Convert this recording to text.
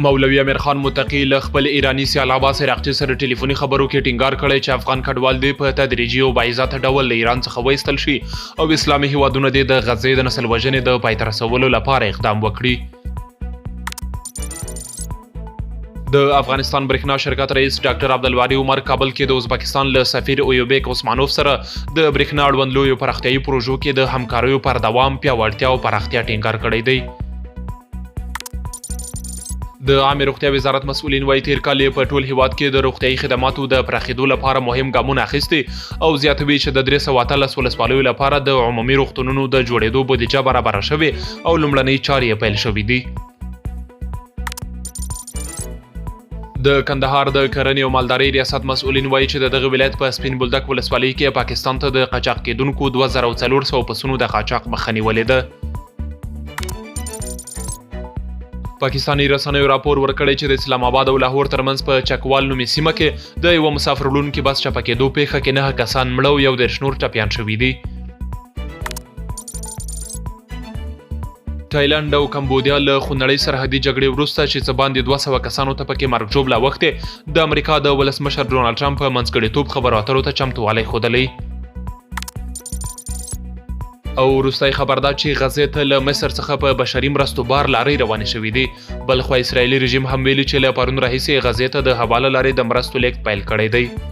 مولوي امیر خان متقي له خپل ایراني سیال عباس عراقچي سره ټلیفوني خبرو کې ټینګار کړی چې افغان کډوال دې په تدریجي او باعزته ډول له ایران څخه وایستل شي او اسلامي هیوادونه دې د غزې د نسل وژنې د پای ته رسولو لپاره اقدام وکړي. د افغانستان برېښنا شرکت رئیس ډاکټر عبدالواري عمر کابل کې د ازبکستان له سفیر اویوبیک عثمانوف سره د برېښنا اړوند لویو پراختیایي پروژو کې د همکاریو پر دوام پیاوړتیا او پراختیا ټینګار کړی دی. د عامه روغتیا وزارت مسؤلین وايي تیر کال په ټول هیواد کې د روغتیايي خدماتو د پراخېدو لپاره مهم ګامونه اخیستي او زیاتوي چې د 313 ولسوالیو لپاره د عمومي روغتونونو د جوړېدو بودیجه برابره شوې او لومړنۍ چارې پیل شوې دي. د کندهار د کرنې او مالدارۍ ریاست مسؤلین وايي چې دغه ولایت په سپین بولدک ولسوالۍ کې پاکستان ته د قاچاق کېدونکو 2400 پسونو د قاچاق مخه نیولې ده. پاکستاني رسنیو راپور ورکړی چې د اسلام آباد او لاهور ترمنځ په چکوال نومي سیمه کې د یوه مسافر وړونکي بس چپه کېدو پیښه کې 9 کسان مړه او 10 نور ټپیان شوي دي. تایلند او کمبودیا له خونړۍ سرحدي جګړې وروسته چې څه باندې 200 کسانو ته پکې مرګ ژوبله اوښتې د امریکا د ولسمشر ډونالډ ټرمپ په منځګړیتوب خبرو اترو ته چمتووالی ښودلی. او وروستی خبر دا چې غزې ته له مصر څخه په بشري مرستو بار لارۍ روانې شوې دي. بلخوا اسرائیلي رژیم هم ویلي چې له پرون راهیسې غزې ته د هوا له لارې د مرستو لیږد پیل کړی دی.